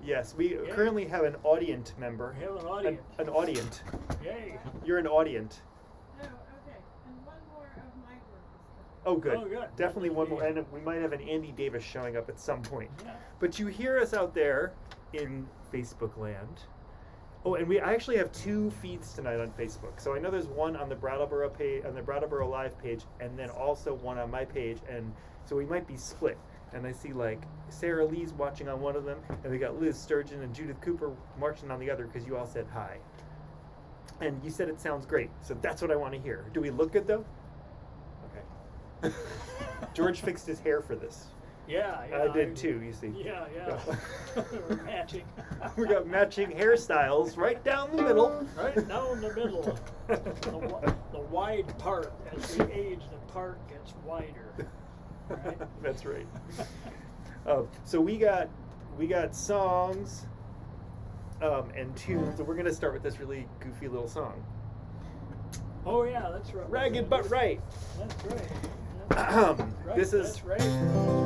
Yes, we currently have an audient member. We have an audient. An audient. Yay. You're an audient. Oh, okay. And one more of my work is done. Oh, good. Oh, good. Definitely one more. And we might have an Andy Davis showing up at some point. Yeah. But you hear us out there in Facebook land. Oh, and I actually have 2 feeds tonight on Facebook. So I know there's one on the Brattleboro page, on the Brattleboro Live page, and then also one on my page. And so we might be split. And I see like Sarah Lee's watching on one of them, and we got Liz Sturgeon and Judith Cooper marching on the other because you all said hi. And you said it sounds great, so that's what I want to hear. Do we look good though? Okay. George fixed his hair for this. Yeah, I did too, you see. Yeah. We're matching. We got matching hairstyles right down the middle. Right down the middle. The wide part. As we age, the part gets wider. Right? That's right. So we got songs and tunes, so we're gonna start with this really goofy little song. Oh yeah, that's right. Ragged but right. That's right. Right. This is. That's right. That's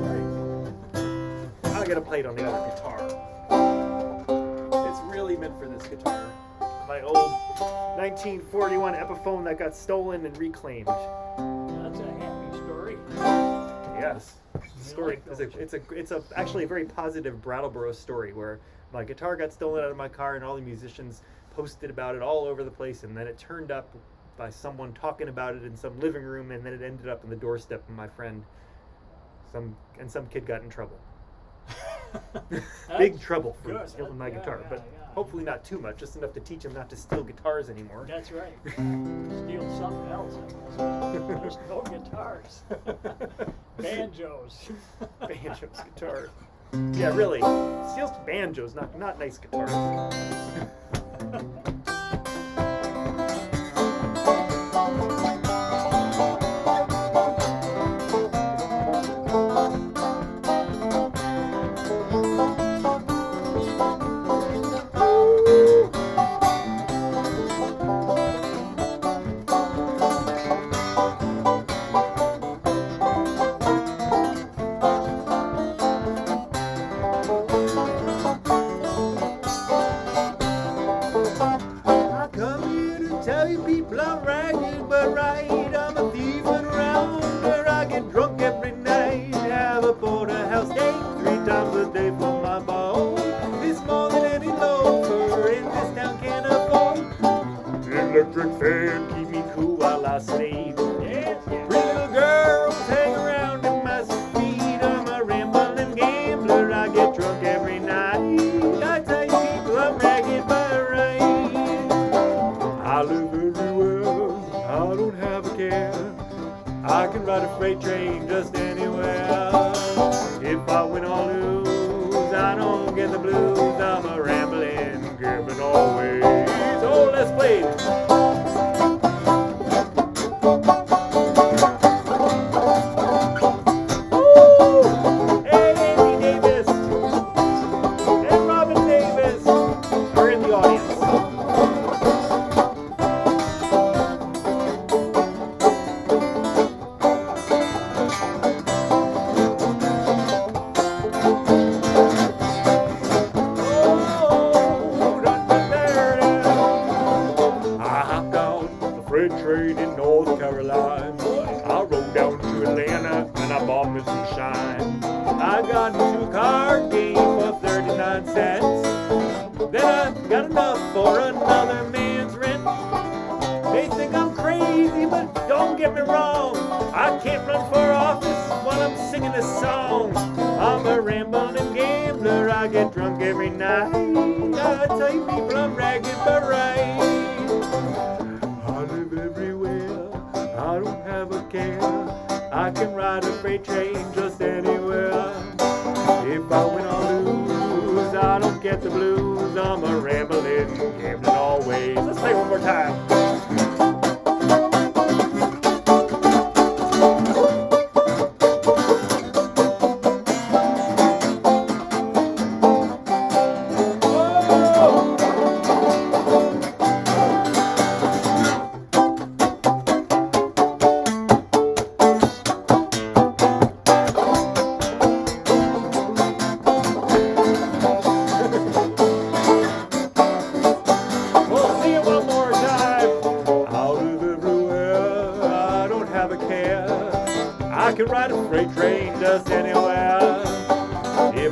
right. I gotta play it on the other guitar. It's really meant for this guitar. My old 1941 Epiphone that got stolen and reclaimed. That's a happy story. Yes. Story. It's actually a very positive Brattleboro story where my guitar got stolen out of my car and all the musicians posted about it all over the place, and then it turned up by someone talking about it in some living room, and then it ended up in the doorstep of my friend. Some kid got in trouble. Big trouble for stealing my guitar, but hopefully not too much, just enough to teach him not to steal guitars anymore. That's right. Steal something else. There's no guitars. Banjos. Banjos, guitars. Yeah, really. Steals banjos, not nice guitars. Electric fan, keep me cool while I sleep. Pretty little girls hang around in my feet. I'm a rambling gambler, I get drunk every night. I tell you people, I'm ragged but right. I live everywhere, I don't have a care. I can ride a freight train just anywhere. If I win or lose, I don't get the blues. I'm a rambling, gambling always. So let's play. Train in North Carolina. I rode down to Atlanta and I bought me some shine. I got into a card game for 39 cents. Then I got enough for another man's rent. They think I'm crazy, but don't get me wrong. I can't run for office while I'm singing this song. I'm a rambling gambler, I get drunk every night. I tell you people, I'm ragged but right. I live everywhere, I don't have a care. I can ride a freight train just anywhere. If I win or lose, I don't get the blues. I'm a rambling, gambling always. Let's play one more time.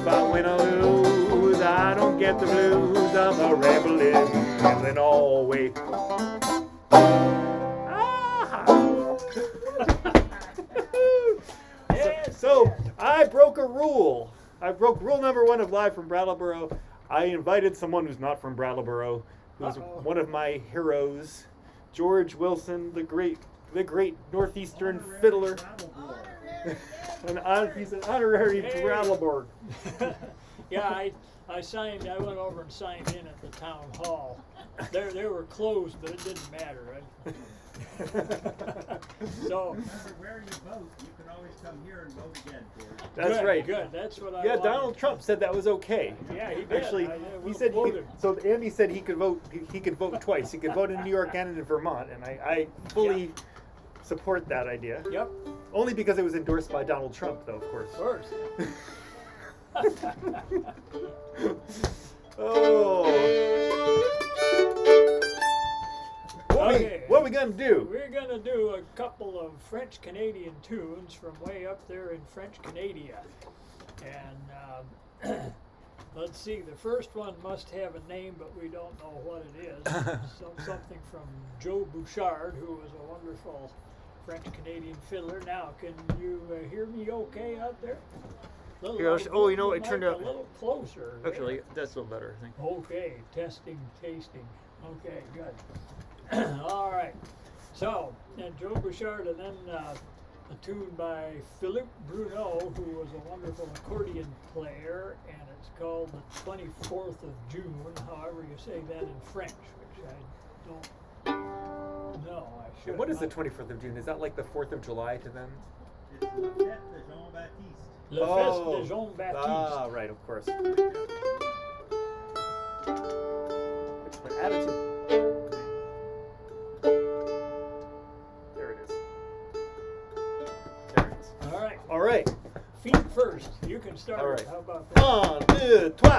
if I win or lose, I don't get the blues. I'm a rambling always. So I broke a rule. I broke rule number 1 of Live from Brattleboro. I invited someone who's not from Brattleboro, who's one of my heroes, George Wilson, the great northeastern fiddler. He's an honorary Brattleboro. Yeah, I went over and signed in at the town hall. They were closed, but it didn't matter. So Remember, where you vote, you can always come here and vote again, George. That's good, right. Good. That's what I. Yeah, wanted. Donald Trump said that was okay. Yeah, he did. Actually, he said he could, so Andy said he could vote. He could vote twice. He could vote in New York and in Vermont, and I fully support that idea. Yep. Only because it was endorsed by Donald Trump, though, of course. Of course. What are we gonna do? We're gonna do a couple of French Canadian tunes from way up there in French Canada, and let's see. The first one must have a name, but we don't know what it is. Something from Joe Bouchard, who was a wonderful French Canadian fiddler. Now, can you hear me okay out there? You know, it turned a out. little closer. Actually, that's a little better, I think. Okay, testing, tasting. Okay, good. All right. So, and Joe Bouchard, and then a tune by Philippe Bruneau, who was a wonderful accordion player, and it's called the 24th of June, however you say that in French, which I don't know. I should. What is the 24th of June? Is that like the 4th of July to them? It's La Fête de Jean-Baptiste. Le Fest de Jean-Baptiste. Ah, right, of course. It's my attitude. There it is. There it is. All right. All right. Feet first. You can start. All right. How about that? 1, 2, 3.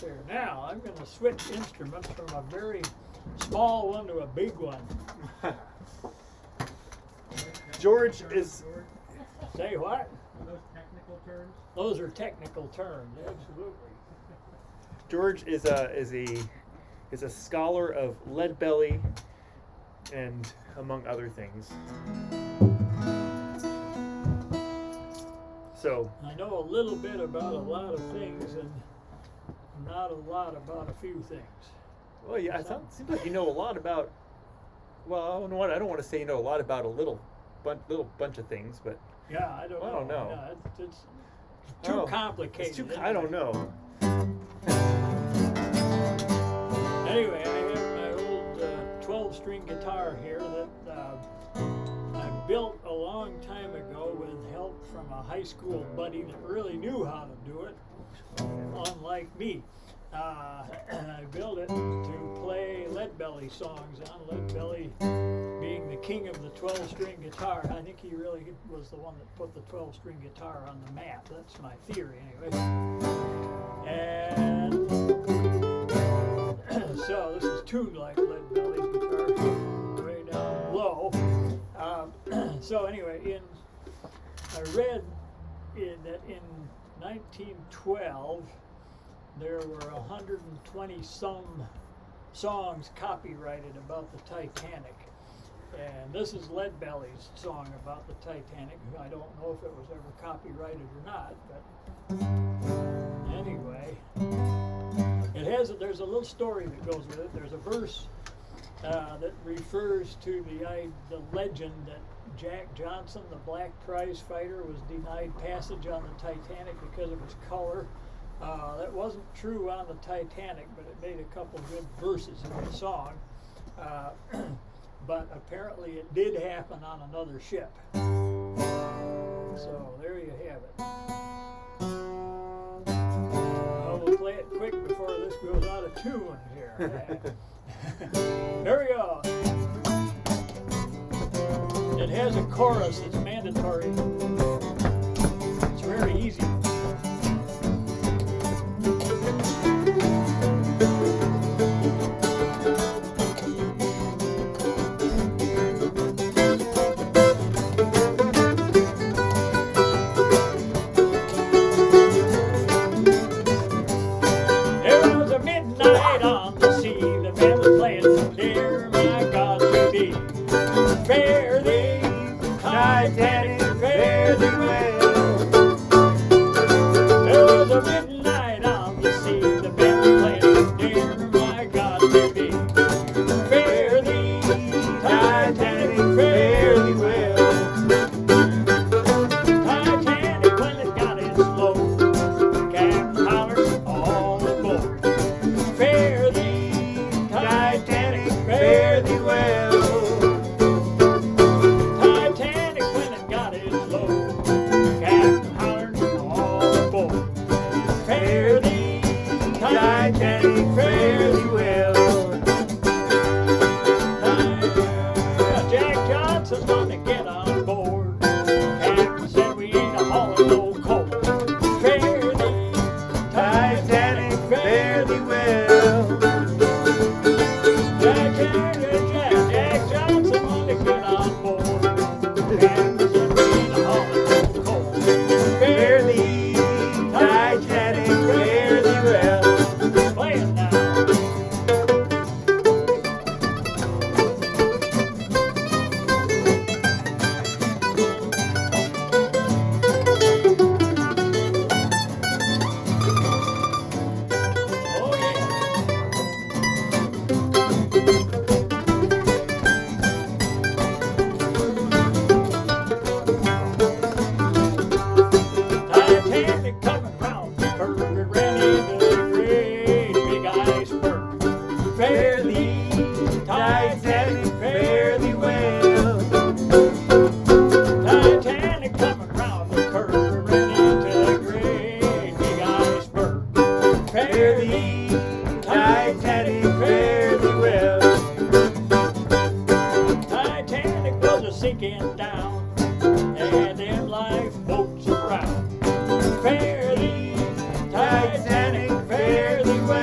there. Now, I'm going to switch instruments from a very small one to a big one. George is Say what? Are those technical terms? Those are technical terms, absolutely. George is a scholar of lead belly, and among other things. So I know a little bit about a lot of things and not a lot about a few things. well, yeah, it seems like you know a lot about. Well, you know what? I don't want to say you know a lot about a little bunch of things, but Yeah, I don't know. know. Yeah, it's too Oh, complicated. it's too. isn't I don't it? know. Anyway, I have my old 12-string guitar here that I built a long time ago with help from a high school buddy that really knew how to do it, unlike me. I built it to play Lead Belly songs on. Lead Belly being the king of the 12-string guitar. I think he really was the one that put the 12-string guitar on the map. That's my theory anyway. And so this is tuned like Lead Belly's guitar, way down low. So anyway, I read that in 1912 there were 120 some songs copyrighted about the Titanic. And this is Lead Belly's song about the Titanic. I don't know if it was ever copyrighted or not, but anyway, there's a little story that goes with it. There's a verse that refers to the legend that Jack Johnson, the black prize fighter, was denied passage on the Titanic because of his color. That wasn't true on the Titanic, but it made a couple good verses in the song. But apparently it did happen on another ship. So there you have it. We'll play it quick before this goes out of tune here. There we go. It has a chorus that's mandatory. It's very easy. There was a midnight on the sea, the band was playing near my God to thee. Fare thee, Titanic, fare thee well. There was a midnight on the sea, the band was playing near my God to thee. Fare thee, Titanic, fare thee well. Titanic, when it got its load, Captain hollered all aboard. Fare thee, Titanic, fare thee well. Titanic, when it got its load, Captain hollered all aboard. Fare thee, Titanic, fare thee well. Jack Johnson's gonna get on board. Captain said we ain't a hauling no coal. Fare thee, Titanic, fare thee well. Jack Johnson wanted to get on board. Captain said we ain't a hauling no coal. Fare thee, Titanic, fare thee well. Play it now. Oh yeah. Titanic coming round the curve, it ran into the great big iceberg. Fare thee, Titanic, fare thee well. Titanic coming round the curve, it ran into the great big iceberg. Fare thee, Titanic, fare thee well. Titanic was a sinking down, and them lifeboats around. Fare thee, Titanic, fare thee well.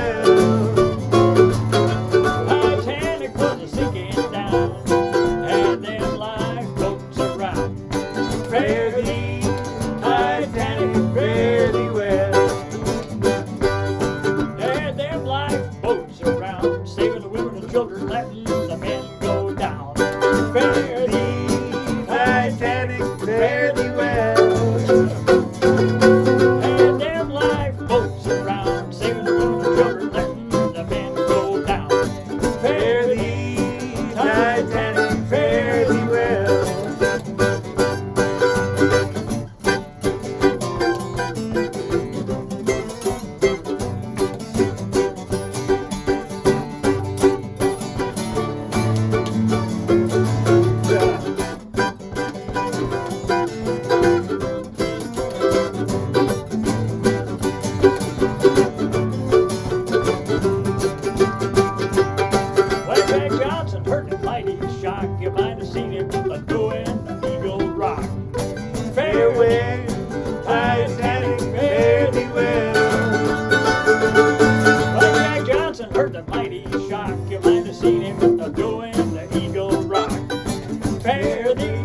fare thee,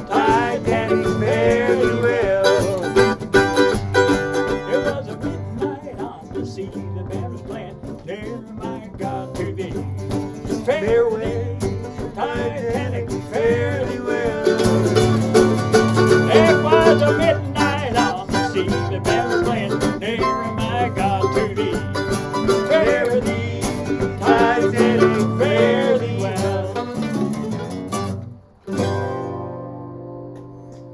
Titanic, fare thee well. There was a midnight on the sea, the band was playing, near my God to thee. Farewell, Titanic, fare thee well. There was a midnight on the sea, the band was playing, near my God to thee. Fare thee, Titanic, fare thee well.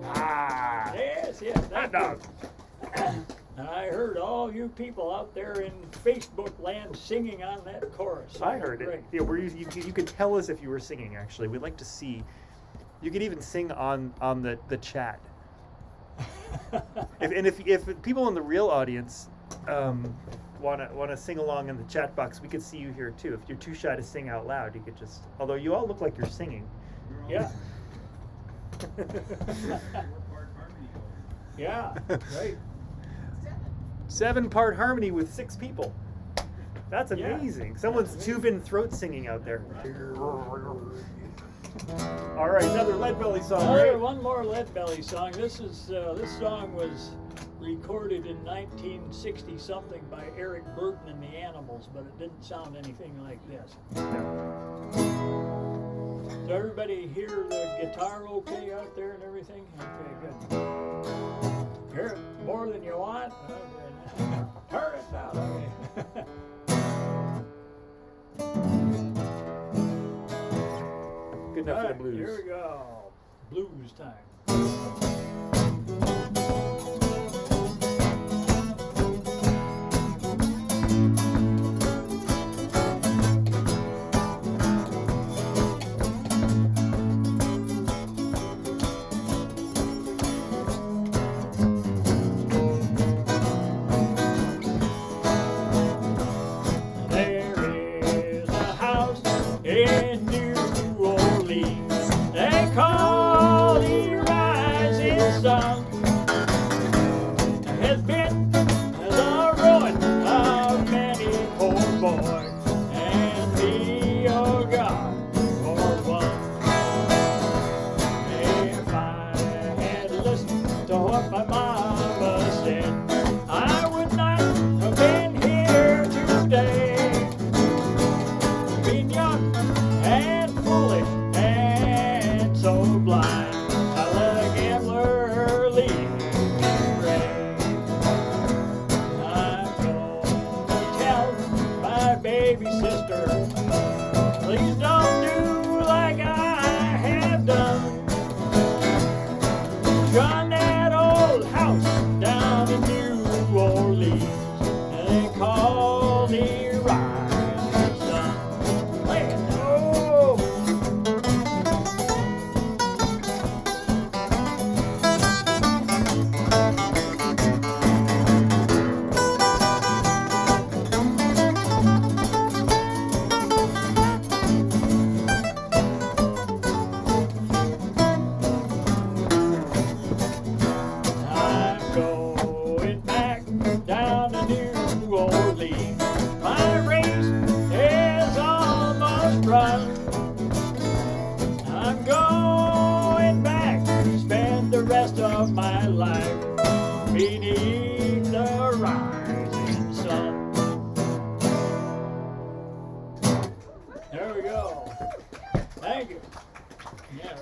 Ah, Yes, hot that's dog. I heard all you people out there in Facebook land singing on that chorus. I heard Great. it. Yeah, you could tell us if you were singing. Actually, we'd like to see. You could even sing on the chat. If people in the real audience wanna sing along in the chat box, we could see you here too. If you're too shy to sing out loud, you could just. Although you all look like you're singing. Yeah, Four-part harmony. yeah, right. 7-part harmony with 6 people. That's Yeah. amazing. Someone's That's Tuvan throat singing out there. All right, another Leadbelly song. Another Right? one more Leadbelly song. This song was recorded in 1960 something by Eric Burton and the Animals, but it didn't sound anything like this. So everybody hear the guitar okay out there and everything? Okay, good. Hear it more than you want? Turn it down. Okay. Good enough for the Alright, blues. Here we go. Blues time. There is a house in New Orleans they call the Rising Sun. Has been the ruin of many poor boys and me, oh God, for one. If I had listened to what my mama said, I would not have been here today. Being young and foolish and so blind, I let a gambler lead me astray. I'm gonna tell my baby sister, please don't do like I have done. Gun that old house down in New Orleans, and they call the Rising Sun. Play it. Oh. I'm going back down to New Orleans. My race is almost run. I'm going back to spend the rest of my life beneath the rising sun. There we go. Thank you. Yeah,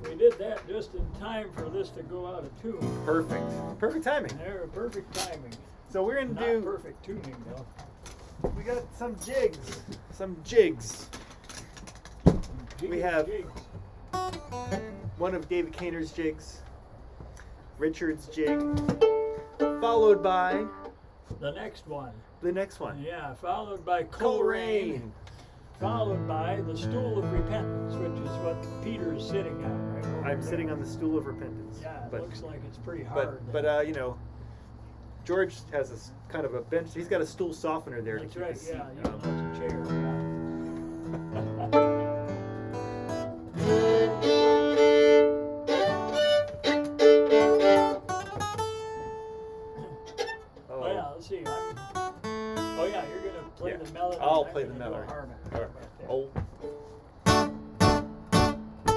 we did that just in time for this to go out of tune. Perfect. Perfect timing. There, perfect timing. So we're gonna Not do. perfect tuning though. We got some jigs. Some jigs. We have- Jigs. One of David Kaner's jigs. Richard's jig. Followed by The next one. the next one. Yeah, followed by Coleraine. Coleraine. Followed by the Stool of Repentance, which is what Peter is sitting on right over I'm there. sitting on the stool of repentance. Yeah, it but looks like it's pretty hard. but you know, George has kind of a bench. He's got a stool softener there That's to keep right, his seat. yeah, you know, it's a chair. Oh. Well, let's see. Oh yeah, you're gonna play Yeah, the melody. I'll I'm play the gonna do a melody. harmony. All right. How about that? Oh.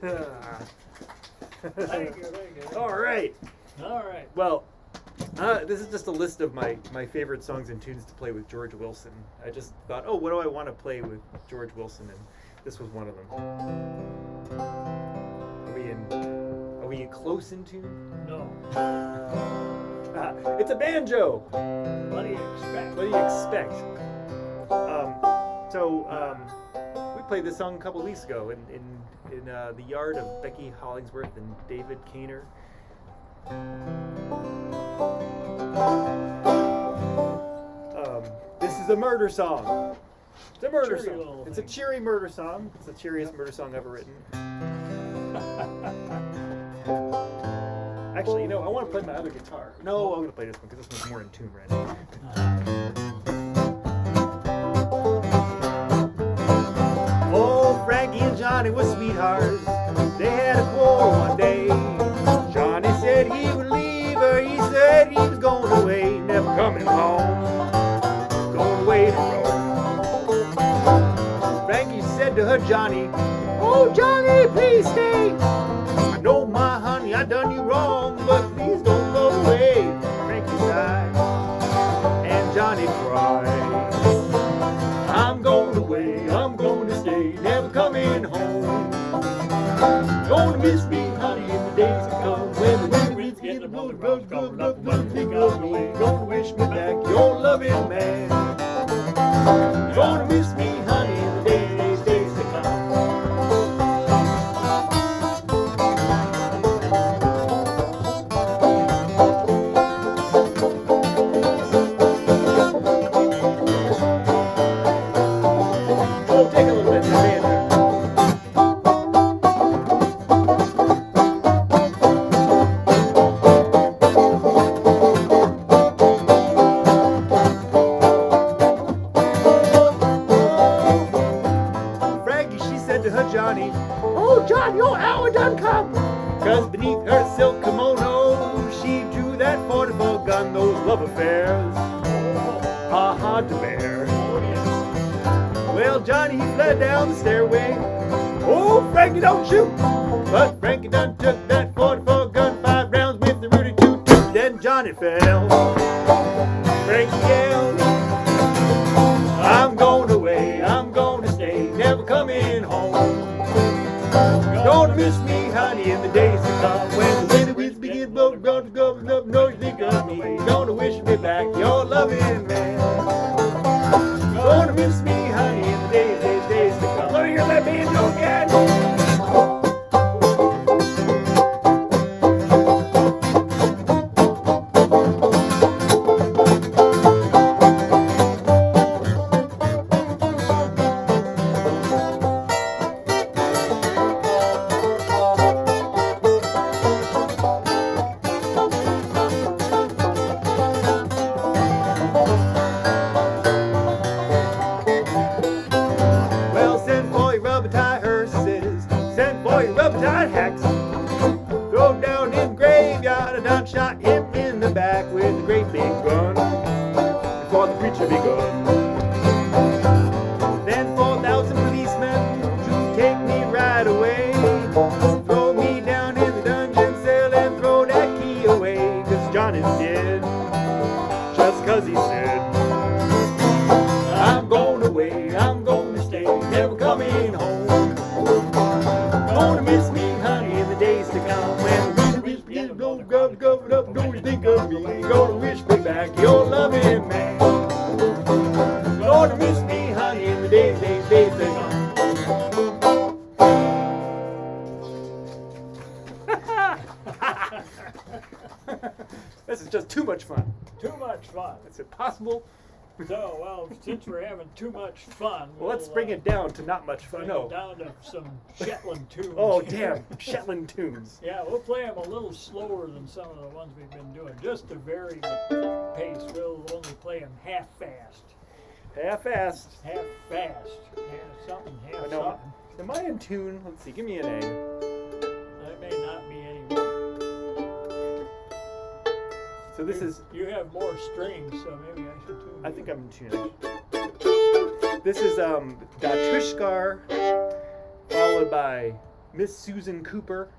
Ah. Thank you, thank you. All right. All right. Well, this is just a list of my favorite songs and tunes to play with George Wilson. I just thought, oh, what do I want to play with George Wilson? And this was one of them. Are we in close in tune? No. It's a banjo. What do you expect? What do you expect? We played this song a couple weeks ago in the yard of Becky Hollingsworth and David Kaner. This is a murder song. It's a murder Cheery little song. It's a thing. cheery murder song. It's the cheeriest murder song ever written. Actually, I want to play my other guitar. No, I'm going to play this one because this one's more in tune right now. Oh, Frankie and Johnny were sweethearts. They had a quarrel one day. Johnny said he would leave her. He said he was going away, never coming home. Going away to Rome. Frankie said to her, Johnny, oh, Johnny, please stay. I know, my honey, I done you wrong, but please don't go away. Frankie sighed, and Johnny cried. I'm going away, I'm going to stay, never coming home. Gonna miss me, honey, in the days to come. When the winter's getting the blue, think of me. Gonna wish me back, your loving man. Gonna miss me, honey, in the days to come. Oh, take a little bit, man. Frankie, she said to her Johnny, oh, John, your hour done come. Cause beneath her silk kimono, she drew that 44 gun, those love affairs are hard to bear. Well, Johnny, he fled down the stairway. Oh, Frankie, don't shoot. But Frankie done took that 44 gun, 5 rounds with the Rudy toot toot. Then Johnny fell. Frankie yelled, I'm going away, I'm going to stay, never coming home. Gonna miss me, honey, in the days to come. When the winter winds begin blowing, gonna up, no, you think of me. Gonna wish me back, your loving man. Gonna miss me, honey, in the days to come. Let me hear that banjo again. Well, send for your rubber-tied hearses, send for your rubber-tied hacks. Throw down in the graveyard, I done shot him in the back with a great big gun before the preacher begun. Then 4,000 policemen to take me right away. Throw me down in the dungeon cell and throw that key away. Cause Johnny's dead, just cause he said, I'm going away, I'm going to stay, never coming home. Gonna miss me, honey, in the days to come. When the winter is beginning to blow, covered up, don't you think of me. Gonna wish me back, your loving man. Gonna miss me, honey, in the days to come. This is just too much fun. Too much fun. It's impossible So, well, since we're having too much fun, Well, let's bring it down to not much fun. bring No. it down to some Shetland tunes. Oh, here. damn. Shetland tunes. Yeah, we'll play them a little slower than some of the ones we've been doing, just to vary the pace. We'll only play them half fast. Half-assed. Half fast. Half something, half No, something. am I in tune? Let's see. Give me an A. That may not be anymore. So this is. You have more strings, so maybe I should tune. I think I'm in tune. This is Datushkar, followed by Miss Susan Cooper,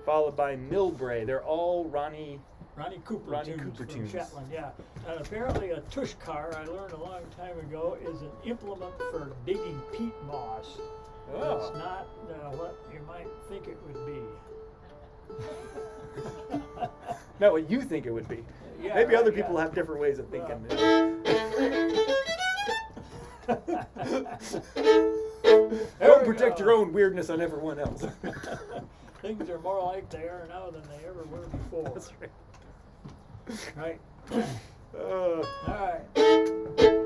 followed by Milbray. They're all Ronnie Cooper tunes from tunes. Shetland, yeah. And apparently a tushkar, I learned a long time ago, is an implement for digging peat moss. Oh. It's not what you might think it would be. Not what you think it would be. Yeah, Maybe other right, people yeah. have different ways of thinking. Don't project your own weirdness on everyone else. Things are more like they are now than they ever were before. That's right. Right. Uh, All right.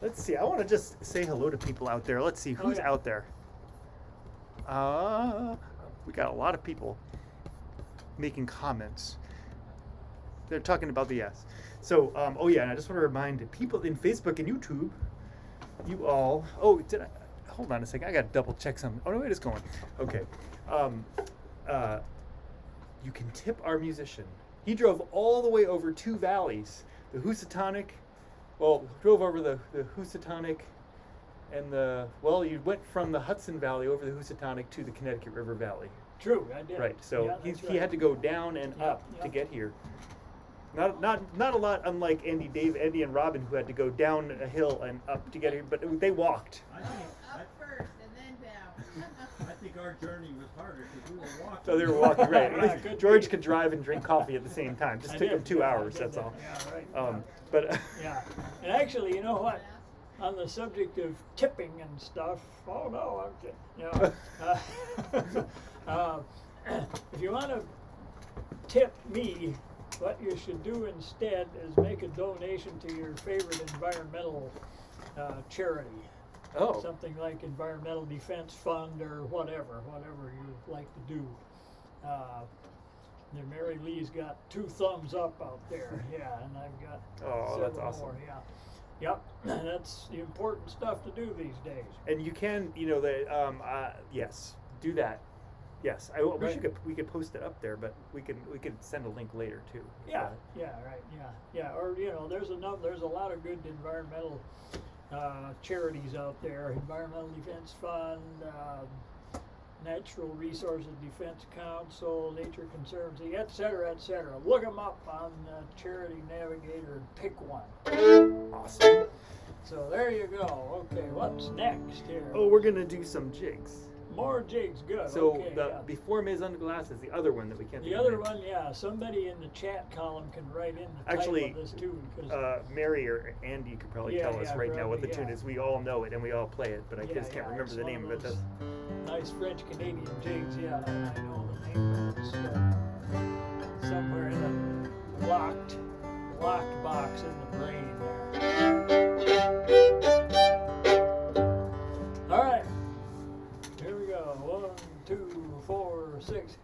Let's see. I want to just say hello to people out there. Let's see who's yeah. out there. We got a lot of people making comments. they're talking about the S. So, oh yeah, and I just want to remind people in Facebook and YouTube, you all. Oh, did I? Hold on a second. I got to double check something. Oh no, wait, it's going. Okay. You can tip our musician. He drove all the way over 2 valleys, the Housatonic. Well, drove over the Housatonic, and you went from the Hudson Valley over the Housatonic to the Connecticut River Valley. True, I did. Right. So Yeah, he that's had to go down and Yeah, up yeah. to get here. Not a lot, unlike Andy and Robin, who had to go down a hill and up to get here, but they walked. I think, Up first and then down. I think our journey was harder because we were walking. So they were walking, right. Yeah, could George be. could drive and drink coffee at the same time. Just I took him did, 2 yeah, I hours, did that's that. all. Yeah, right. But Yeah, and actually, you know what? On the subject of tipping and stuff, oh no, I'm kidding. You know, if you want to tip me, what you should do instead is make a donation to your favorite environmental charity. oh, Something like Environmental Defense Fund or whatever you like to do. Mary Lee's got 2 thumbs up out there, yeah, and I've got Oh, that's several awesome. more, yeah. Yep, that's the important stuff to do these days. and you can, yes, do that. Yes, I wish Right. we could post it up there, but we could send a link later too. Yeah, right, yeah. Or there's a lot of good environmental charities out there. Environmental Defense Fund, Natural Resources Defense Council, Nature Conservancy, et cetera. Look them up on Charity Navigator and pick one. Awesome. So there you go. Okay, what's next here? Oh, we're gonna do some jigs. More jigs, good. So okay, the yeah. Before Maison de Glace is the other one that we can't. The think of other the name. one, yeah, somebody in the chat column can write in the Actually, title of this tune. 'Cause Mary or Andy could probably Yeah, tell us yeah, right now what the probably, tune yeah. is. We all know it and we all play it, but I Yeah, just can't yeah, remember it's the one name of of it. those nice French Canadian jigs, yeah, I know the name, but it's somewhere in a locked box in the brain there. All right, here we go. 1, 2, 4, 6.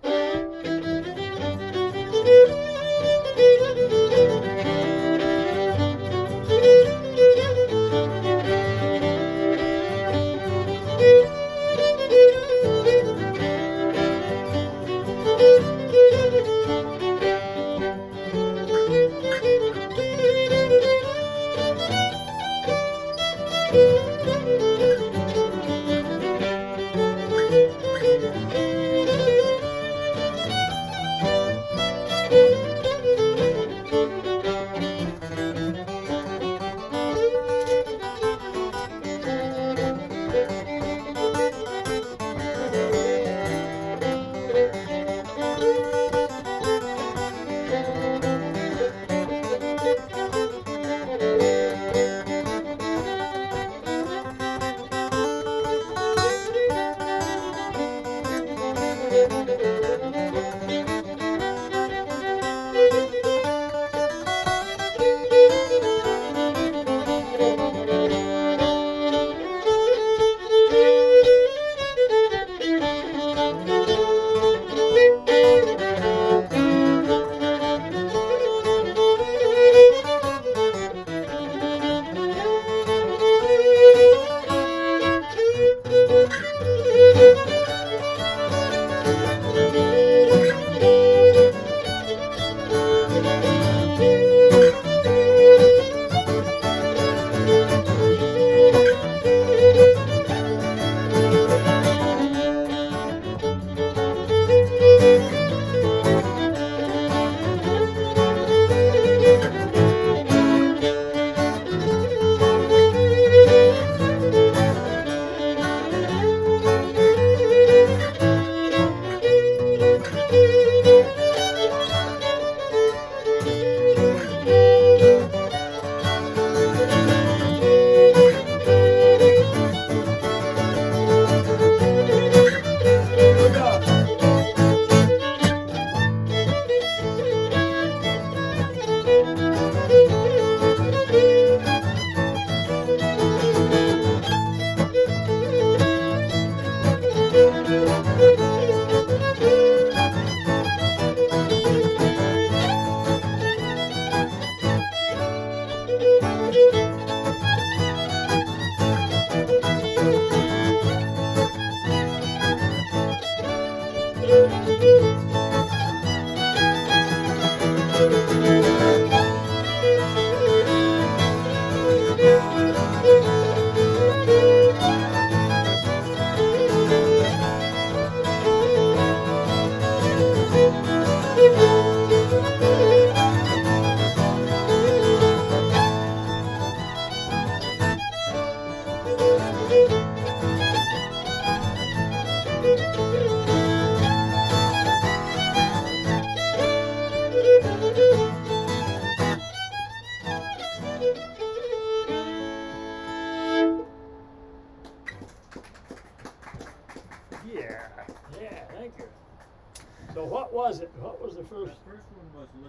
Le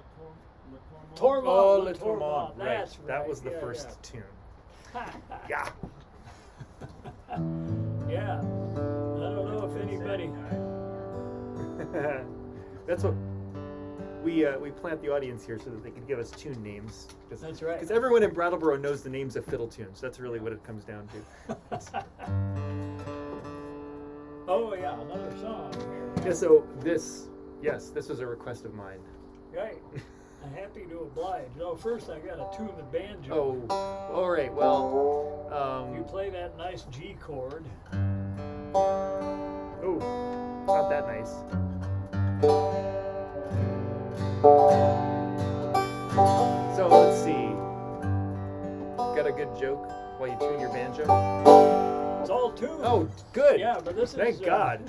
Tourmont? Tourmont. Oh, Le Le Tourmont, Tourmont, right. that's That right, was the yeah, first yeah. tune. Yeah. Yeah. I don't know if anybody. That's what we plant the audience here so that they can give us tune names. That's right. Because everyone in Brattleboro knows the names of fiddle tunes. That's really what it comes down to. Oh yeah, another song here. Yeah. So this was a request of mine. Right. I'm happy to oblige. No, first I gotta tune the banjo. Oh, all right. Well, You play that nice G chord. oh, not that nice. So let's see. Got a good joke while you tune your banjo? It's all tuned. Oh, good. Yeah, but this is. Thank God.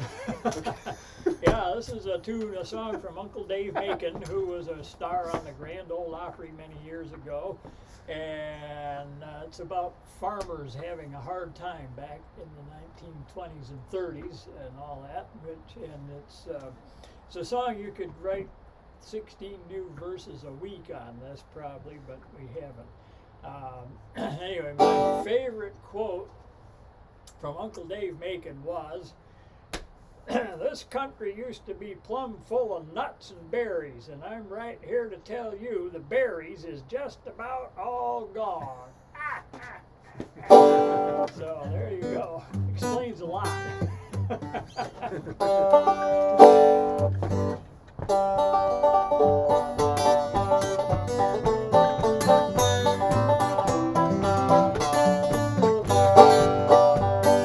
Yeah, this is a song from Uncle Dave Macon, who was a star on the Grand Ole Opry many years ago, and it's about farmers having a hard time back in the 1920s and 30s and all that. It's a song you could write 16 new verses a week on this probably, but we haven't. Anyway, my favorite quote from Uncle Dave Macon was, "This country used to be plumb full of nuts and berries, and I'm right here to tell you the berries is just about all gone." So there you go. Explains a lot.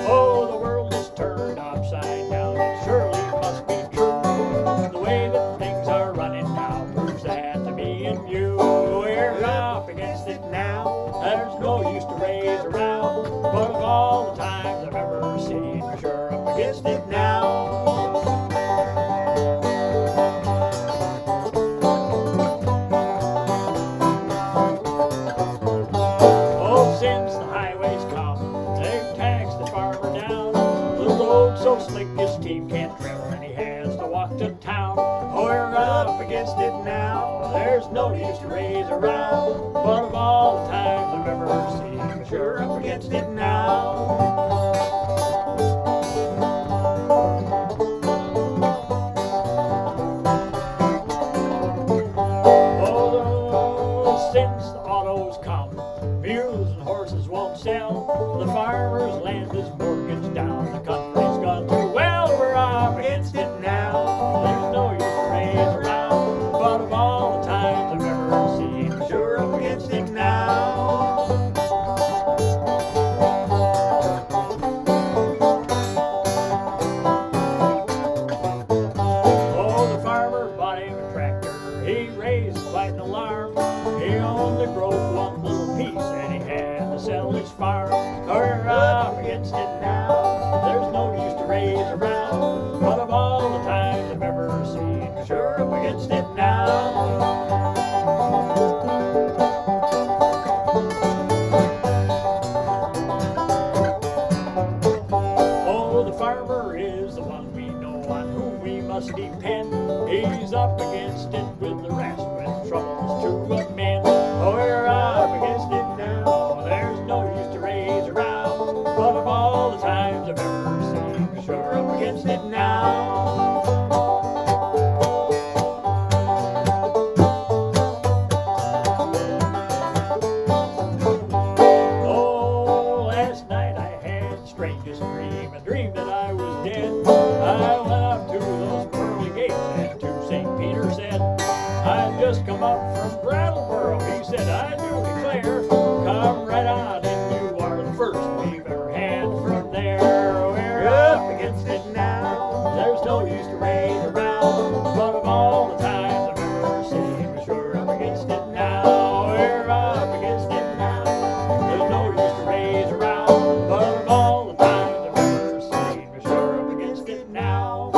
Oh, the world is turned upside down. It surely must be true. The way that things are running now proves that to me and you. We're up against it now. There's no use to raise around. But of all the times I've ever seen, we're sure up against it now. Oh, since the highways come, they've taxed the farmer down. The road's so slick his team can't travel and he has to walk to town. Oh, we're up against it now. There's no use to raise around. But of all the times I've ever seen, we're sure up against it now. Oh, since the autos come, mules and horses won't sell. The farmer's land is mortgaged down. The country's gone too well. We're up against it now. There's no use to raise around. But of all the times I've ever seen, we're sure up against it now. Oh, the farmer bought him a tractor. He raised quite an alarm. He only broke one little piece and he had to sell his farm. We're up against it now. There's no use to raise around. But of all the times I've ever seen, we're sure up against it now. Oh, the farmer is the one we know on whom we must depend. He's up against it with the rest, with troubles to amend. Oh, we're up against it now. There's no use to raise around. But of all the times I've ever seen, we're sure up against it now. Oh, last night I had the strangest dream. A dream that I was dead. I went up to those pearly gates and to St. Peter said, "I've just come up from Brattleboro." He said, "I do declare, come right on and you are the first we've ever had from there." We're up against it now. There's no use to raise around. But of all the times I've ever seen, we're sure up against it now. We're up against it now. There's no use to raise around. But of all the times I've ever seen, we're sure up against it now.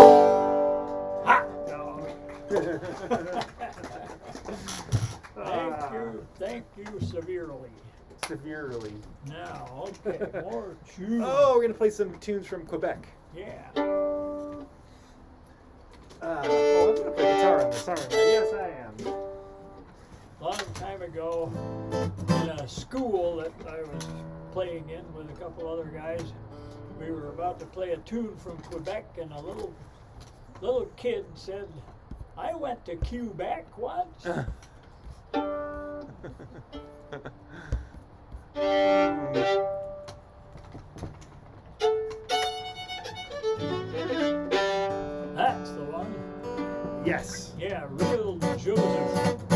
Hot dog. Thank you severely. Severely. Now, okay, more tune. Oh, we're gonna play some tunes from Quebec. Yeah. Oh, I'm gonna play guitar on this, aren't I? Yes, I am. long time ago in a school that I was playing in with a couple other guys. We were about to play a tune from Quebec, and a little kid said, "I went to Quebec once." That's the one. Yes. Yeah, Real Joseph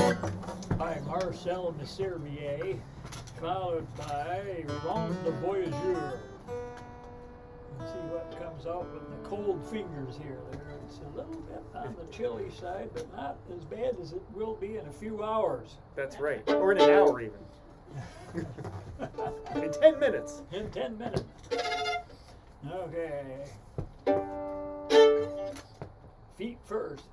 by Marcel Messervier, followed by Ronde de Voyageur. Let's see what comes out with the cold fingers here. It's a little bit on the chilly side, but not as bad as it will be in a few hours. That's right. Or in an hour even. In 10 minutes. In 10 minutes. Okay. Feet first.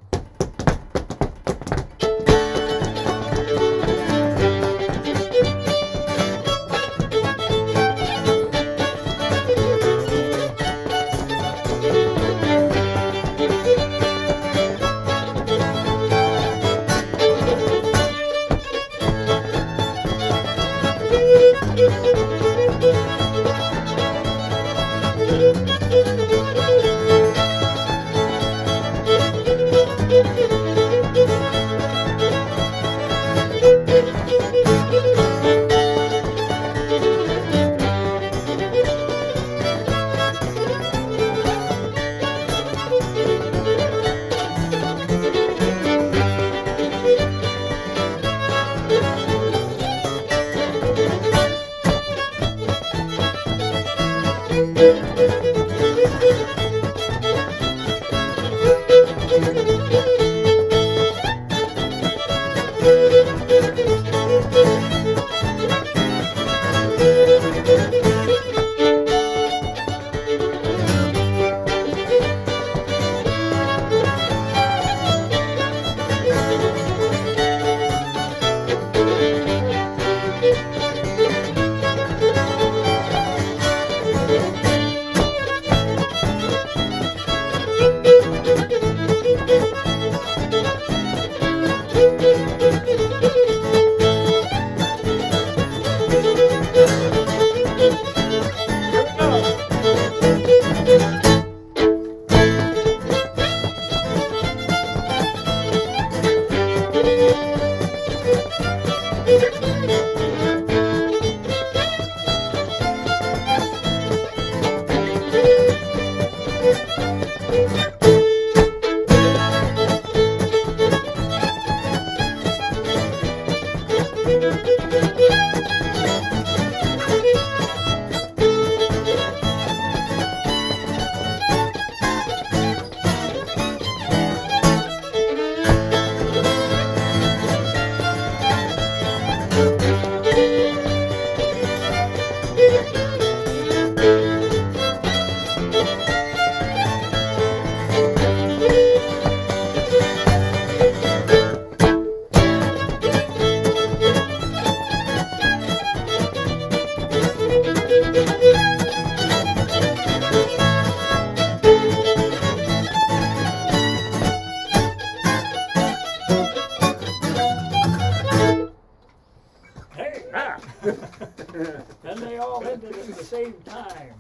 And they all ended at the same time.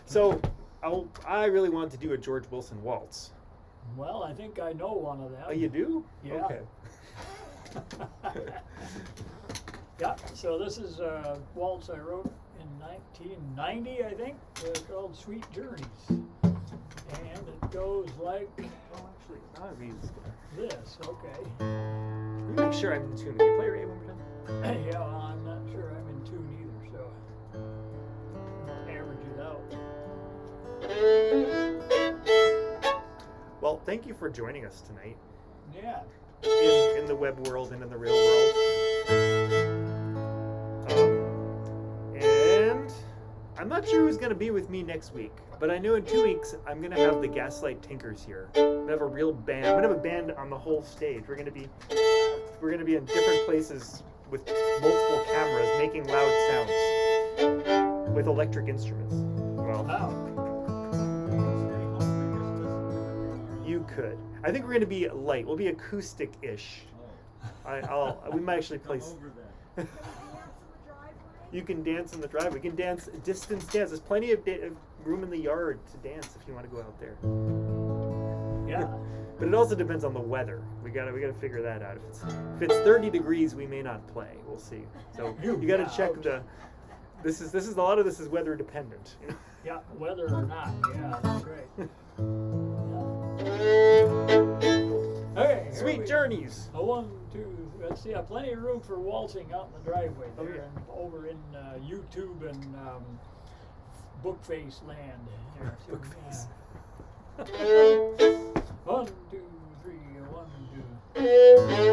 So I really wanted to do a George Wilson waltz. Well, I think I know one of them. Oh, you do? Yeah. Okay. Yeah, so this is a waltz I wrote in 1990, I think, called Sweet Journeys. And it goes like Oh, actually, not these. this, okay. Let me make sure I'm in tune. Can you play it one more time? Yeah, well, I'm not sure I'm in tune either, so I'll average it out. Well, thank you for joining us tonight Yeah. in the web world and in the real world. And I'm not sure who's going to be with me next week, but I know in 2 weeks I'm going to have the Gaslight Tinkers here. I'm going to have a real band. I'm going to have a band on the whole stage. We're going to be in different places with multiple cameras making loud sounds with electric instruments. Well, Wow. you could. I think we're going to be light. We'll be acoustic-ish. We might actually play. Come over then. Can we dance in the driveway? You can dance in the driveway. We can dance distance dance. There's plenty of room in the yard to dance if you want to go out there. Yeah. But it also depends on the weather. We gotta figure that out. If it's 30 degrees, we may not play. We'll see. So you gotta check Ouch. the. This is a lot of this is weather dependent. Yeah, whether or not. Yeah, that's right. Yeah. Okay. here Sweet we- journeys. A 1, 2. Let's see. Plenty of room for waltzing out in the driveway Oh, there, yeah. and over in YouTube and Bookface land. Here, too. Bookface. Yeah. 1, 2, 3. 1, 2.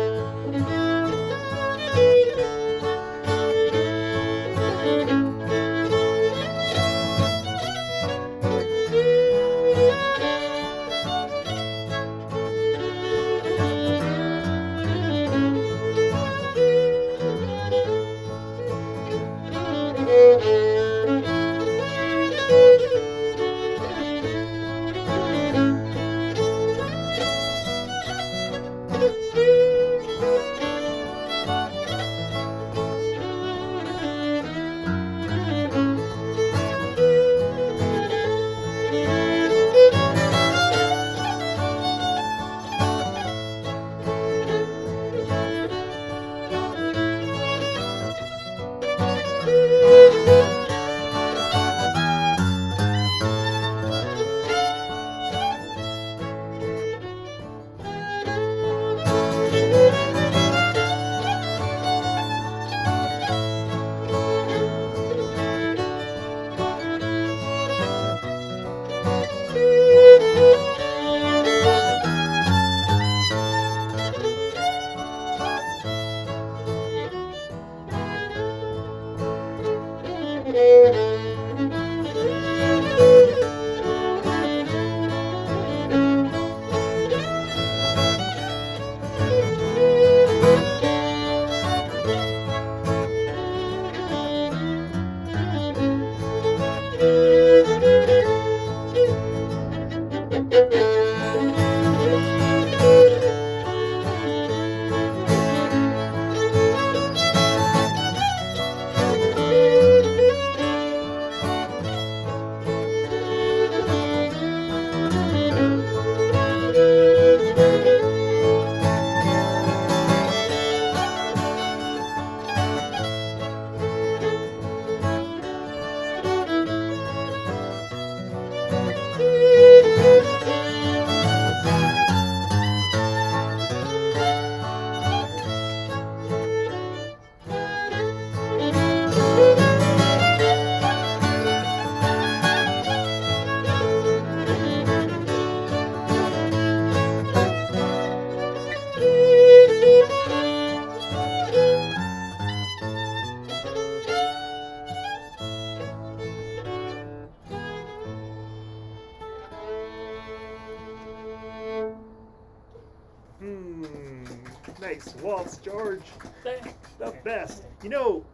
Nice waltz, George. Thanks. The best. You know,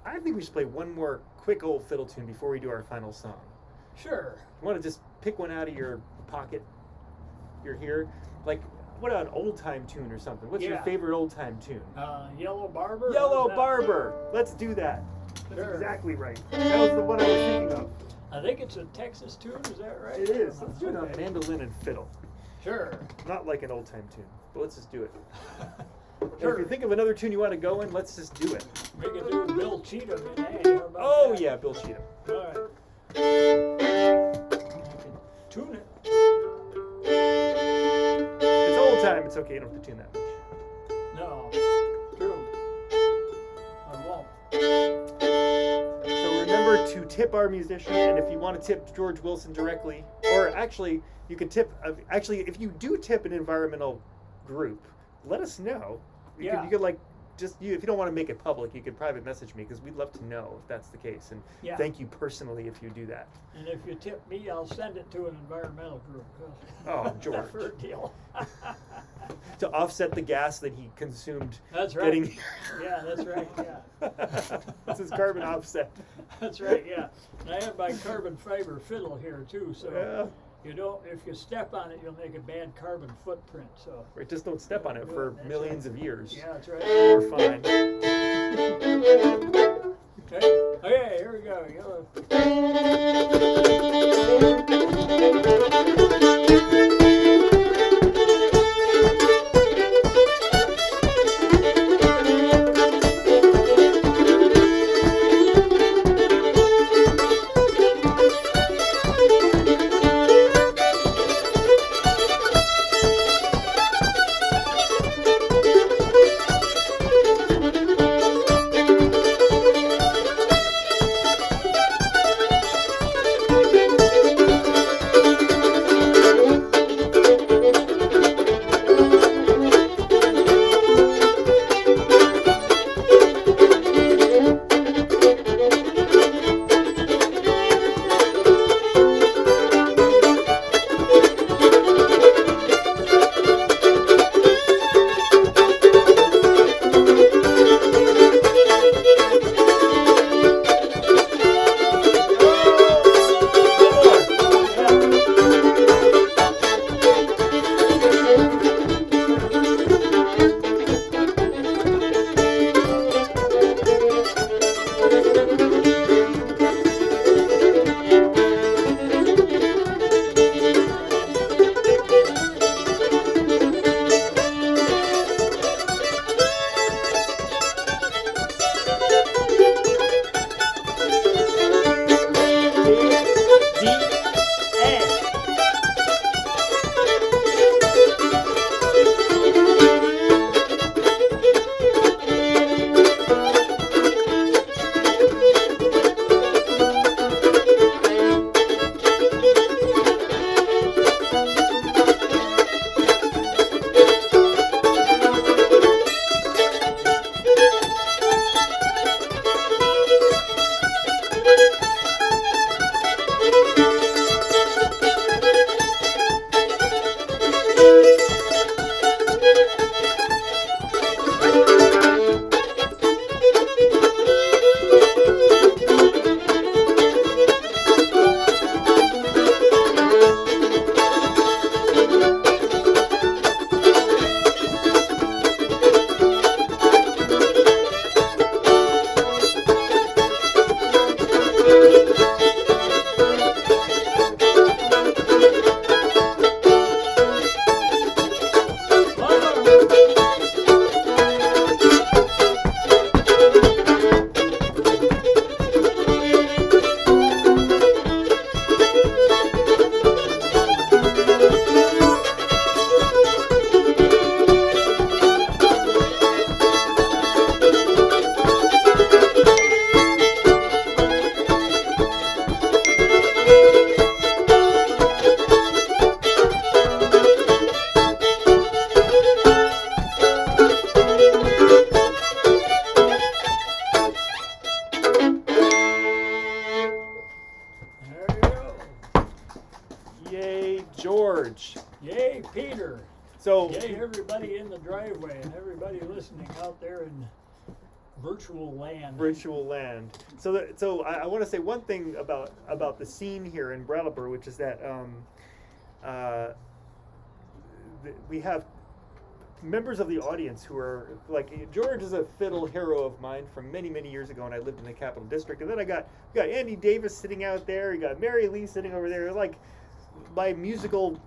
I think we should play one more quick old fiddle tune before we do our final song. Sure. You want to just pick one out of your pocket? You're here. Like, what about an old time tune or something? What's your Yeah. favorite old time tune? Yellow Barber. Yellow how's that? Barber. Let's do that. That's Sure. exactly right. That was the one I was thinking of. I think it's a Texas tune. Is that right? It is. Let's do it on Okay. mandolin and fiddle. Sure. Not like an old time tune, but let's just do it. And Sure. if you think of another tune you want to go in, let's just do it. We could do Bill Cheatham in A. How about Oh that? yeah, Bill Cheatham. All right. Tune it. It's old time. It's okay. You don't have to tune that much. No. True. I won't. So remember to tip our musician, and if you want to tip George Wilson directly, or actually you can tip. Actually, if you do tip an environmental group, let us know. Yeah. You could like just if you don't want to make it public, you could private message me because we'd love to know if that's the case. And Yeah. thank you personally if you do that. And if you tip me, I'll send it to an environmental group. Oh, George. For a deal. To offset the gas that he consumed. That's right. Getting Yeah, that's right. Yeah. That's his carbon offset. That's right. Yeah. And I have my carbon fiber fiddle here too. So Yeah. You don't. If you step on it, you'll make a bad carbon footprint. So. Right, just don't step on it for That's millions right. of years. Yeah, that's right. We're fine. Okay. Okay. Here we go. Yellow. George. Yay, Peter. So Yay, everybody in the driveway and everybody listening out there in virtual land. virtual land. So I want to say one thing about the scene here in Brattleboro, which is that we have members of the audience who are like, George is a fiddle hero of mine from many years ago, and I lived in the Capital District. And then we got Andy Davis sitting out there. You got Mary Lee sitting over there. Like, my musical,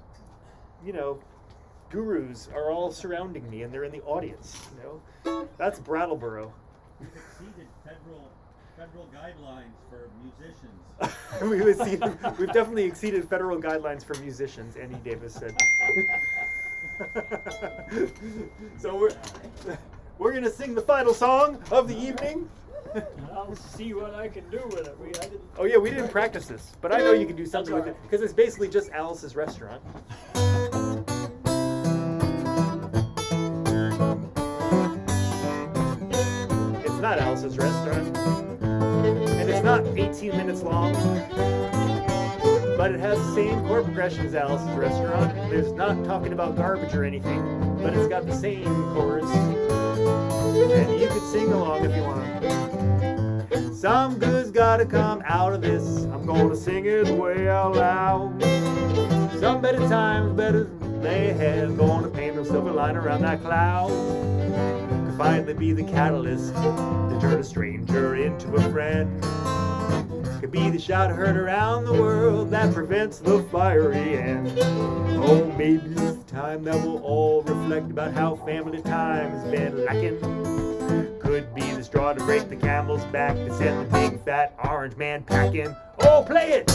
gurus are all surrounding me, and they're in the audience. That's Brattleboro. We've exceeded federal guidelines for musicians. We've definitely exceeded federal guidelines for musicians, Andy Davis said. So we're gonna sing the final song of the evening. And I'll see what I can do with it. We didn't practice this, but I know you can do something with it because it's basically just Alice's Restaurant. It's not Alice's Restaurant, and it's not 18 minutes long, but it has the same chord progression as Alice's Restaurant. There's not talking about garbage or anything, but it's got the same chords, and you can sing along if you want. Some good's gotta come out of this. I'm gonna sing it way out loud. Some better times better lay ahead. Gonna paint a silver line around that cloud. Could finally be the catalyst to turn a stranger into a friend. Could be the shot heard around the world that prevents the fiery end. Oh, maybe it's the time that we'll all reflect about how family time has been lacking. Could be the straw to break the camel's back to send the big fat orange man packing. Oh, play it!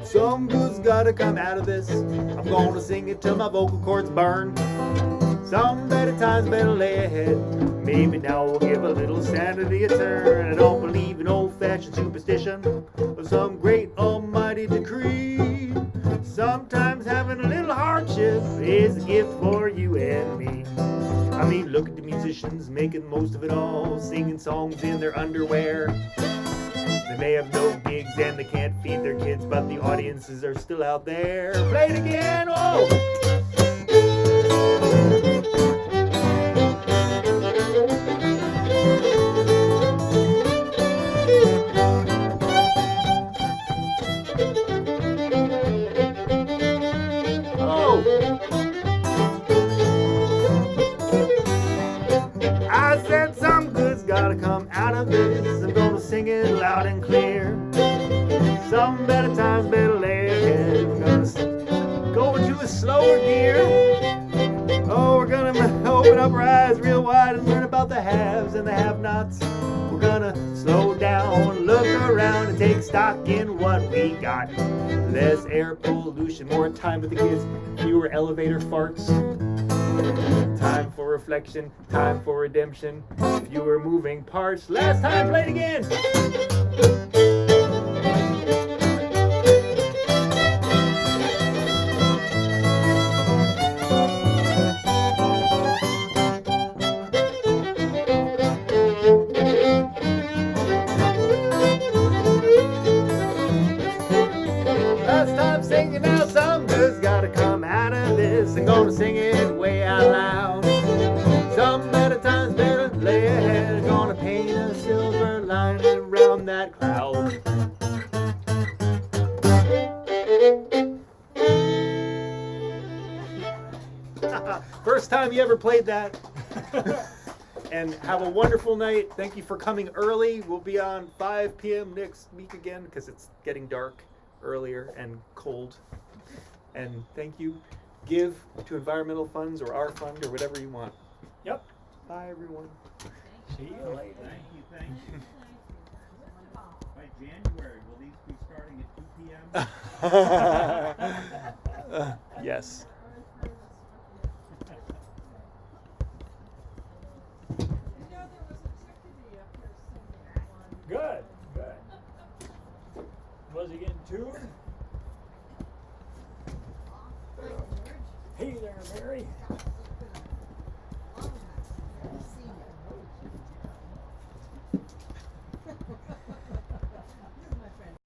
Some good's gotta come out of this. I'm gonna sing it till my vocal cords burn. Some better times better lay ahead. Maybe now we'll give a little sanity a turn. I don't believe in old-fashioned superstition of some great almighty decree. Sometimes having a little hardship is a gift for you and me. I mean, look at the musicians making the most of it all, singing songs in their underwear. They may have no gigs and they can't feed their kids, but the audiences are still out there. Play it again! Oh! I said some good's gotta come out of this. I'm gonna sing it loud and clear. Some better times better lay ahead. I'm gonna go into a slower gear. Oh, we're gonna open up our eyes real wide and learn about the haves and the have-nots. We're gonna slow down, look around, and take stock in what we got. Less air pollution, more time with the kids, fewer elevator farts. Time for reflection, time for redemption, fewer moving parts. Last time, play it again! Last time singing now, some good's gotta come out of this. I'm gonna sing it way out loud. Some better times better lay ahead. Gonna paint a silver line around that cloud. First time you ever played that. And have a wonderful night. Thank you for coming early. We'll be on 5 p.m. next week again because it's getting dark earlier and cold. And thank you. Give to environmental funds or our fund or whatever you want. Yep. Bye, everyone. See you later. Thank you. By January, will these be starting at 2 p.m.? Yes. You know, there was a chickadee up here somewhere. Good, good. Was he getting tuned? Hey there, Mary.